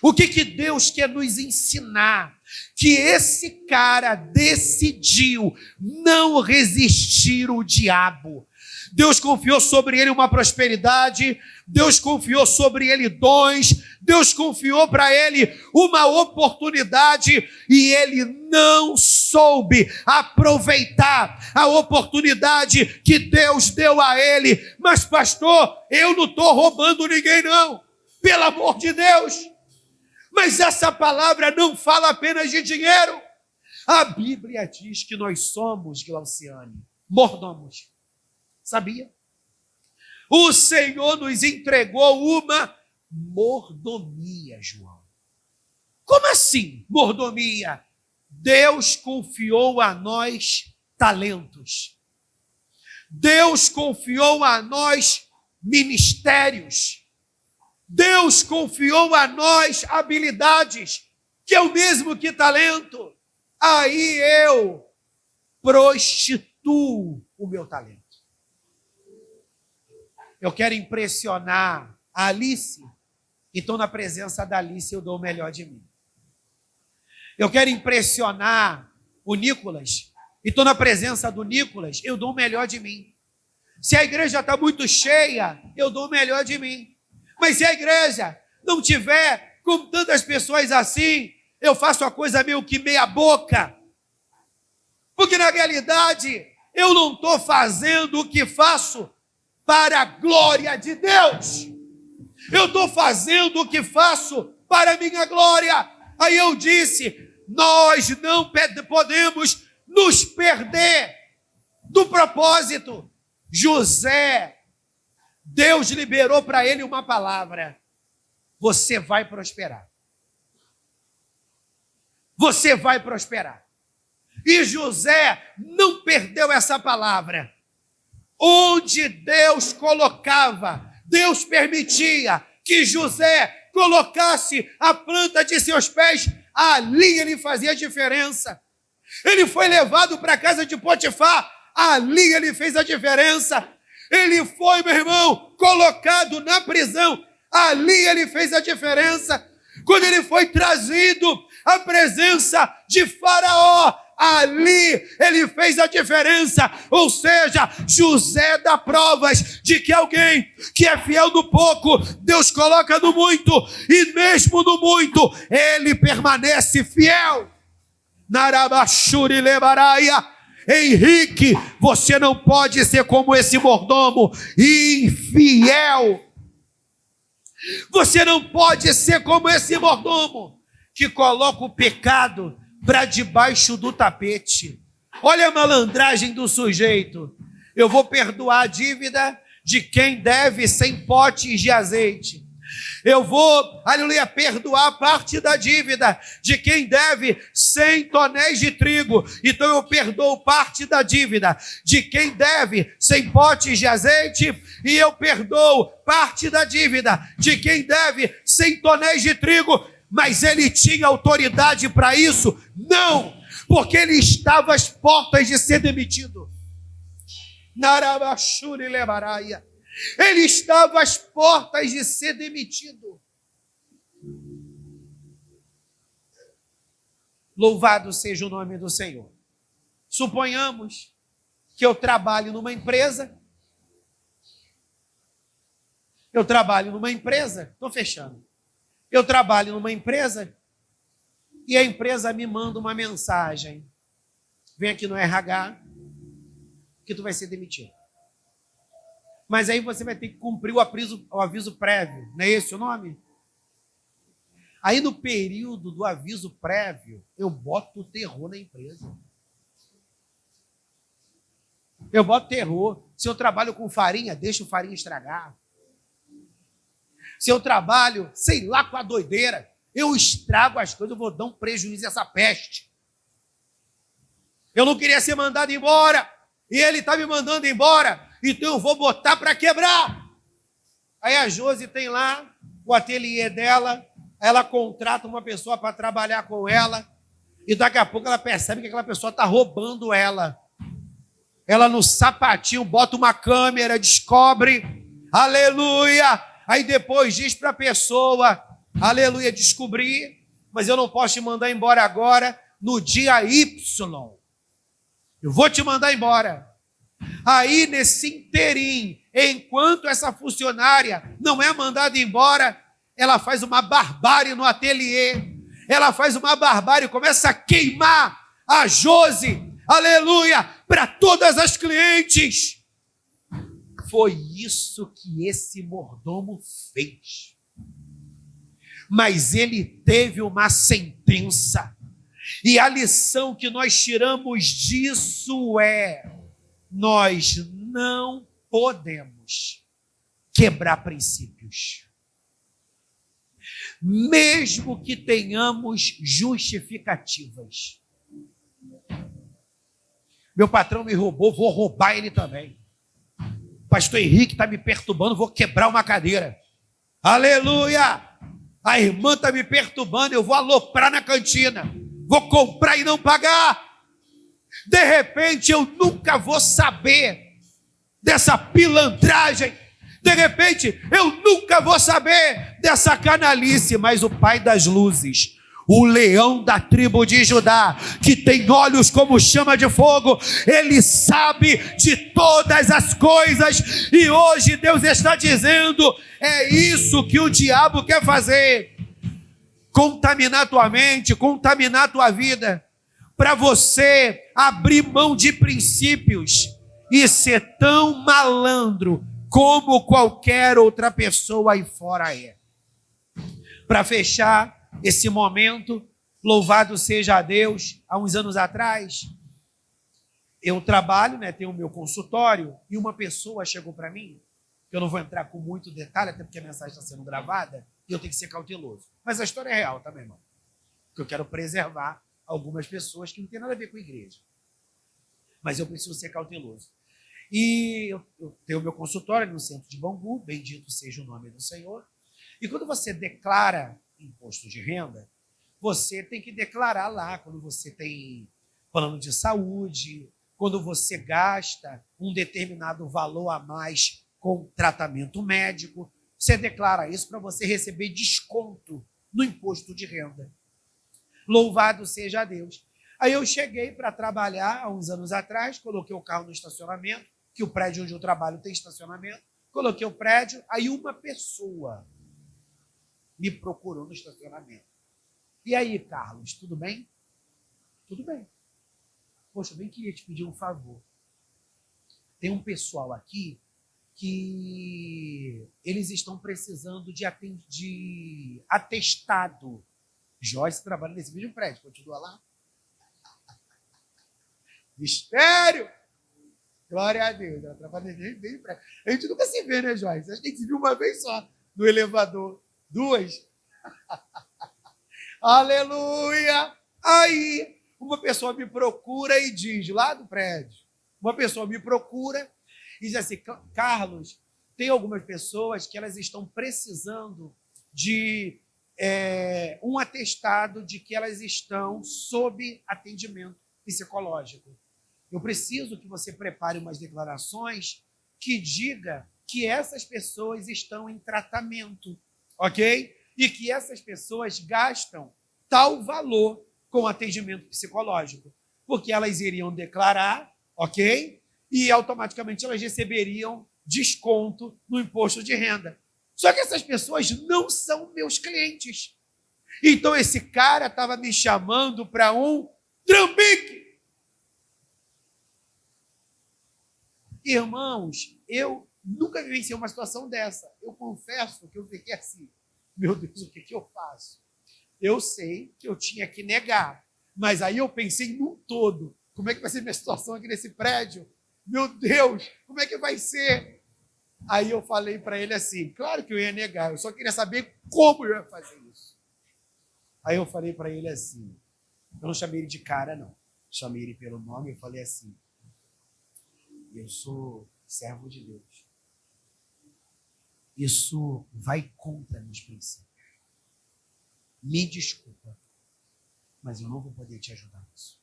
O que Deus quer nos ensinar? Que esse cara decidiu não resistir ao diabo. Deus confiou sobre ele uma prosperidade, Deus confiou sobre ele dons, Deus confiou para ele uma oportunidade e ele não soube aproveitar a oportunidade que Deus deu a ele. Mas pastor, eu não estou roubando ninguém não, pelo amor de Deus. Mas essa palavra não fala apenas de dinheiro. A Bíblia diz que nós somos, Glauciane, mordomos. Sabia? O Senhor nos entregou uma mordomia, João. Como assim, mordomia? Deus confiou a nós talentos. Deus confiou a nós ministérios. Deus confiou a nós habilidades, que é o mesmo que talento. Aí eu prostituo o meu talento. Eu quero impressionar a Alice, então na presença da Alice eu dou o melhor de mim. Eu quero impressionar o Nicolas, então na presença do Nicolas eu dou o melhor de mim. Se a igreja está muito cheia, eu dou o melhor de mim. Mas se a igreja não tiver com tantas pessoas assim, eu faço a coisa meio que meia boca. Porque na realidade eu não estou fazendo o que faço para a glória de Deus. Eu estou fazendo o que faço para a minha glória. Aí eu disse, nós não podemos nos perder do propósito. José, Deus liberou para ele uma palavra: você vai prosperar. Você vai prosperar. E José não perdeu essa palavra. Onde Deus colocava, Deus permitia que José colocasse a planta de seus pés, ali ele fazia diferença. Ele foi levado para a casa de Potifar, ali ele fez a diferença. Ele foi, meu irmão, colocado na prisão, ali ele fez a diferença. Quando ele foi trazido à presença de Faraó, ali ele fez a diferença. Ou seja, José dá provas de que alguém que é fiel no pouco, Deus coloca no muito, e mesmo no muito, ele permanece fiel. Narabashuri lebaraia. Henrique, você não pode ser como esse mordomo infiel. Você não pode ser como esse mordomo que coloca o pecado para debaixo do tapete. Olha a malandragem do sujeito. Eu vou perdoar a dívida de quem deve 100 potes de azeite. Eu vou, aleluia, perdoar parte da dívida de quem deve 100 tonéis de trigo. Então eu perdoo parte da dívida de quem deve 100 potes de azeite, e eu perdoo parte da dívida de quem deve 100 tonéis de trigo. Mas ele tinha autoridade para isso? Não, porque ele estava às portas de ser demitido. Narabashuri lebaraia. Ele estava às portas de ser demitido. Louvado seja o nome do Senhor. Suponhamos que eu trabalho numa empresa. Estou fechando. Eu trabalho numa empresa e a empresa me manda uma mensagem. Vem aqui no RH que tu vai ser demitido. Mas aí você vai ter que cumprir o aviso prévio. Não é esse o nome? Aí no período do aviso prévio, eu boto o terror na empresa. Eu boto terror. Se eu trabalho com farinha, deixa o farinha estragar. Se eu trabalho, sei lá, com a doideira, eu estrago as coisas, eu vou dar um prejuízo a essa peste. Eu não queria ser mandado embora, e ele está me mandando embora, então eu vou botar para quebrar. Aí a Josi tem lá o ateliê dela, ela contrata uma pessoa para trabalhar com ela, e daqui a pouco ela percebe que aquela pessoa está roubando ela. Ela no sapatinho bota uma câmera, descobre, aleluia. Aí depois diz para a pessoa: aleluia, descobri, mas eu não posso te mandar embora agora, no dia Y. Eu vou te mandar embora. Aí, nesse interim, enquanto essa funcionária não é mandada embora, ela faz uma barbárie no ateliê. Ela faz uma barbárie, começa a queimar a Josi, aleluia, para todas as clientes. Foi isso que esse mordomo fez. Mas ele teve uma sentença. E a lição que nós tiramos disso é: nós não podemos quebrar princípios. Mesmo que tenhamos justificativas. Meu patrão me roubou, vou roubar ele também. Pastor Henrique está me perturbando, vou quebrar uma cadeira. Aleluia! A irmã está me perturbando, eu vou aloprar na cantina. Vou comprar e não pagar. De repente eu nunca vou saber dessa pilantragem. De repente eu nunca vou saber dessa canalice. Mas o Pai das luzes, o leão da tribo de Judá, que tem olhos como chama de fogo, ele sabe de todas as coisas. E hoje Deus está dizendo: é isso que o diabo quer fazer. Contaminar tua mente, contaminar tua vida, para você abrir mão de princípios e ser tão malandro como qualquer outra pessoa aí fora é. Para fechar esse momento, louvado seja a Deus, há uns anos atrás, eu trabalho, tenho o meu consultório, e uma pessoa chegou para mim, que eu não vou entrar com muito detalhe, até porque a mensagem está sendo gravada, e eu tenho que ser cauteloso. Mas a história é real, tá, meu irmão? Porque eu quero preservar algumas pessoas que não tem nada a ver com a igreja. Mas eu preciso ser cauteloso. E eu tenho o meu consultório no centro de Bangu, bendito seja o nome do Senhor. E quando você declara imposto de renda, você tem que declarar lá quando você tem plano de saúde, quando você gasta um determinado valor a mais com tratamento médico. Você declara isso para você receber desconto no imposto de renda. Louvado seja Deus. Aí eu cheguei para trabalhar há uns anos atrás, coloquei o carro no estacionamento, que o prédio onde eu trabalho tem estacionamento, coloquei o prédio, aí uma pessoa me procurou no estacionamento. E aí, Carlos, tudo bem? Tudo bem. Poxa, eu bem queria te pedir um favor. Tem um pessoal aqui que eles estão precisando de atestado. Joyce trabalha nesse mesmo prédio, continua lá. Mistério! Glória a Deus, ela trabalha nesse mesmo prédio. A gente nunca se vê, né, Joyce? A gente tem que se ver uma vez só no elevador. 2. Aleluia! Aí, uma pessoa me procura e diz, lá do prédio, uma pessoa me procura e diz assim: Carlos, tem algumas pessoas que elas estão precisando de um atestado de que elas estão sob atendimento psicológico. Eu preciso que você prepare umas declarações que diga que essas pessoas estão em tratamento, ok? E que essas pessoas gastam tal valor com atendimento psicológico, porque elas iriam declarar, ok? E automaticamente elas receberiam desconto no imposto de renda. Só que essas pessoas não são meus clientes. Então esse cara estava me chamando para um trambique. Irmãos, eu nunca vivenciei uma situação dessa. Eu confesso que eu fiquei assim: meu Deus, o que eu faço? Eu sei que eu tinha que negar, mas aí eu pensei num todo. Como é que vai ser minha situação aqui nesse prédio? Meu Deus, como é que vai ser? Aí eu falei para ele assim, claro que eu ia negar, eu só queria saber como eu ia fazer isso. Aí eu falei para ele assim, eu não chamei ele de cara, não. Chamei ele pelo nome e falei assim: eu sou servo de Deus. Isso vai contra meus princípios. Me desculpa, mas eu não vou poder te ajudar nisso.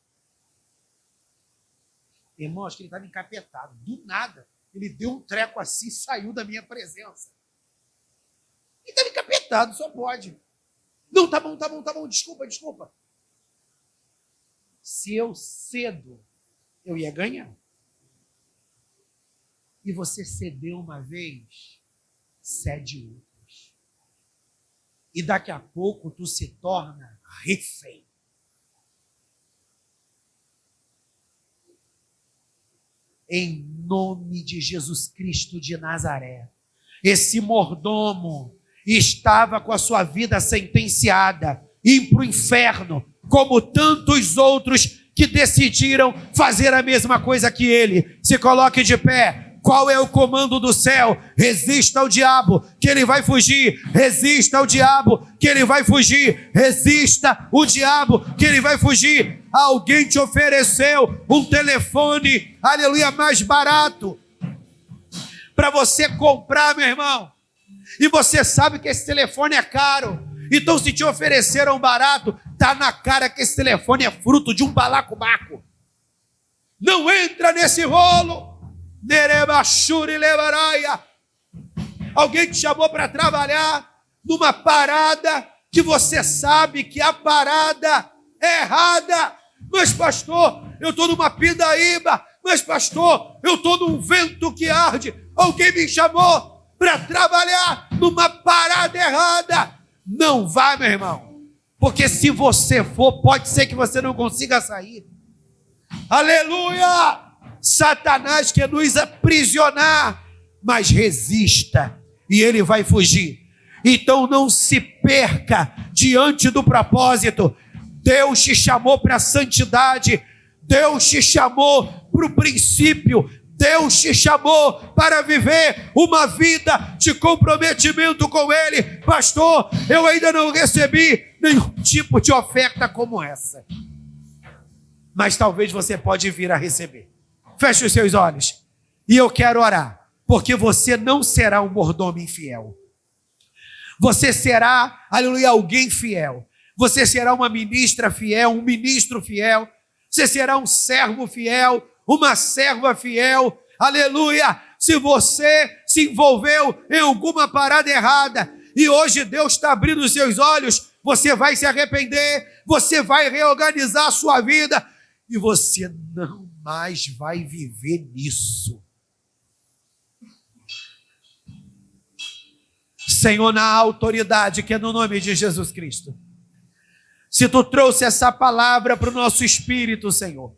Irmão, acho que ele estava encapetado. Do nada, ele deu um treco assim e saiu da minha presença. Ele estava encapetado, só pode. Não, tá bom, desculpa. Se eu cedo, eu ia ganhar. E você cedeu uma vez, cede outras. E daqui a pouco tu se torna refém. Em nome de Jesus Cristo de Nazaré, esse mordomo estava com a sua vida sentenciada, ir para o inferno, como tantos outros que decidiram fazer a mesma coisa que ele. Se coloque de pé. Qual é o comando do céu? Resista ao diabo, que ele vai fugir. Resista ao diabo, que ele vai fugir. Resista o diabo, que ele vai fugir. Alguém te ofereceu um telefone, aleluia, mais barato para você comprar, meu irmão. E você sabe que esse telefone é caro. Então, se te ofereceram barato, tá na cara que esse telefone é fruto de um balacobaco. Não entra nesse rolo. Alguém te chamou para trabalhar numa parada que você sabe que a parada é errada. Mas pastor, eu estou numa pindaíba. Mas pastor, eu estou num vento que arde. Alguém me chamou para trabalhar numa parada errada. Não vá, meu irmão, porque se você for, pode ser que você não consiga sair. Aleluia! Satanás quer nos aprisionar, mas resista e ele vai fugir. Então não se perca diante do propósito. Deus te chamou para a santidade, Deus te chamou para o princípio, Deus te chamou para viver uma vida de comprometimento com Ele. Pastor, eu ainda não recebi nenhum tipo de oferta como essa, mas talvez você pode vir a receber. Feche os seus olhos e eu quero orar, porque você não será um mordomo infiel. Você será, aleluia, alguém fiel. Você será uma ministra fiel, um ministro fiel. Você será um servo fiel, uma serva fiel. Aleluia! Se você se envolveu em alguma parada errada e hoje Deus está abrindo os seus olhos, você vai se arrepender, você vai reorganizar a sua vida e você não mais vai viver nisso. Senhor, na autoridade que é no nome de Jesus Cristo, se tu trouxe essa palavra para o nosso espírito, Senhor,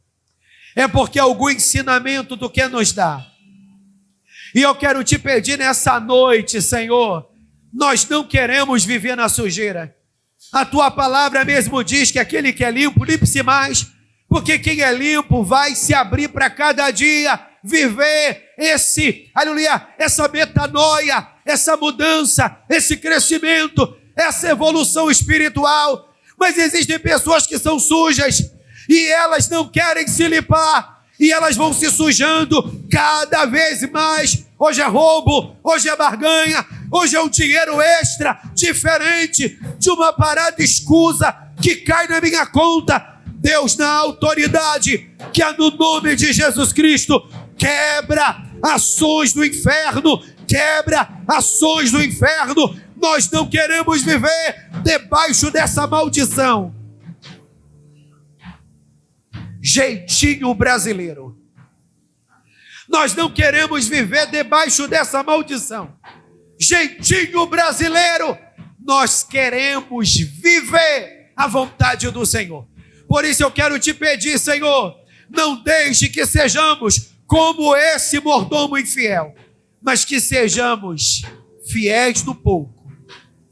é porque algum ensinamento tu quer nos dar. E eu quero te pedir nessa noite, Senhor, nós não queremos viver na sujeira. A tua palavra mesmo diz que aquele que é limpo, limpe-se mais, porque quem é limpo vai se abrir para cada dia viver aleluia, essa metanoia, essa mudança, esse crescimento, essa evolução espiritual. Mas existem pessoas que são sujas e elas não querem se limpar e elas vão se sujando cada vez mais. Hoje é roubo, hoje é barganha, hoje é um dinheiro extra, diferente de uma parada escusa que cai na minha conta. Deus, na autoridade que é no nome de Jesus Cristo, quebra ações do inferno, quebra ações do inferno. Nós não queremos viver debaixo dessa maldição. Jeitinho brasileiro. Nós não queremos viver debaixo dessa maldição. Jeitinho brasileiro. Nós queremos viver a vontade do Senhor. Por isso eu quero te pedir, Senhor, não deixe que sejamos como esse mordomo infiel, mas que sejamos fiéis no pouco,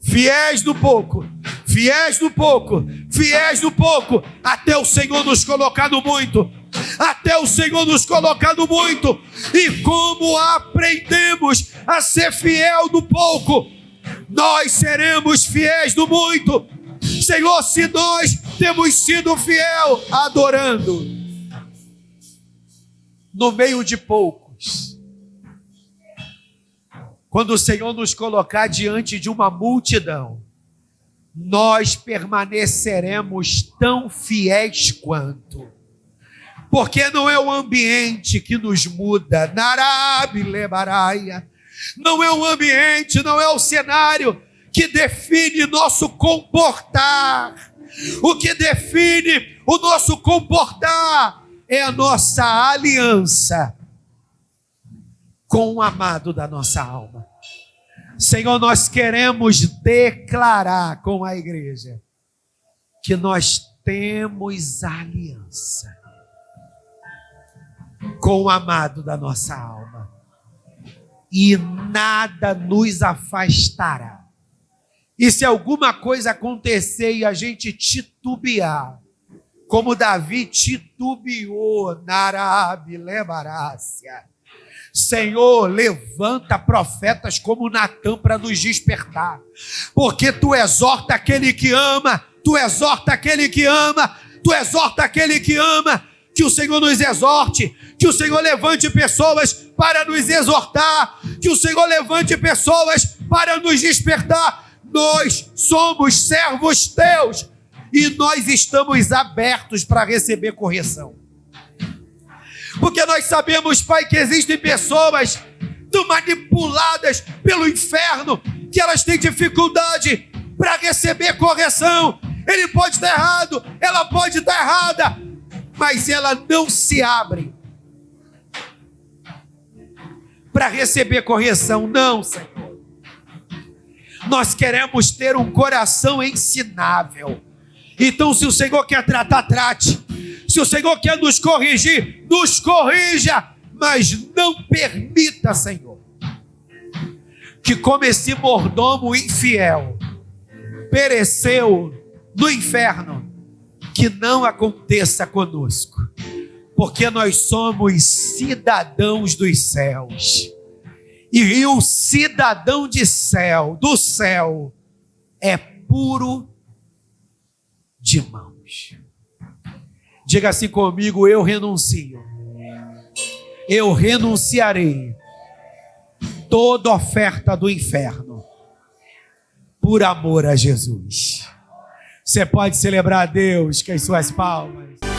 fiéis no pouco, fiéis no pouco, fiéis no pouco, até o Senhor nos colocar no muito, até o Senhor nos colocar no muito. E como aprendemos a ser fiel no pouco, nós seremos fiéis no muito. Senhor, se nós temos sido fiel adorando no meio de poucos, quando o Senhor nos colocar diante de uma multidão, nós permaneceremos tão fiéis quanto, porque não é o ambiente que nos muda, não é o ambiente, não é o cenário que define nosso comportar. O que define o nosso comportar é a nossa aliança com o amado da nossa alma. Senhor, nós queremos declarar com a igreja que nós temos aliança com o amado da nossa alma e nada nos afastará. E se alguma coisa acontecer e a gente titubear, como Davi titubeou na Arabe, Lebarácia, Senhor, levanta profetas como Natã para nos despertar, porque tu exorta aquele que ama, tu exorta aquele que ama, tu exorta aquele que ama. Que o Senhor nos exorte, que o Senhor levante pessoas para nos exortar, que o Senhor levante pessoas para nos despertar. Nós somos servos teus e nós estamos abertos para receber correção. Porque nós sabemos, Pai, que existem pessoas tão manipuladas pelo inferno que elas têm dificuldade para receber correção. Ele pode estar errado, ela pode estar errada, mas ela não se abre para receber correção. Não, Senhor. Nós queremos ter um coração ensinável. Então, se o Senhor quer tratar, trate. Se o Senhor quer nos corrigir, nos corrija. Mas não permita, Senhor, que como esse mordomo infiel pereceu no inferno, que não aconteça conosco, porque nós somos cidadãos dos céus, e o cidadão do céu, é puro de mãos. Diga assim comigo: eu renuncio, eu renunciarei toda oferta do inferno, por amor a Jesus. Você pode celebrar a Deus com as suas palmas.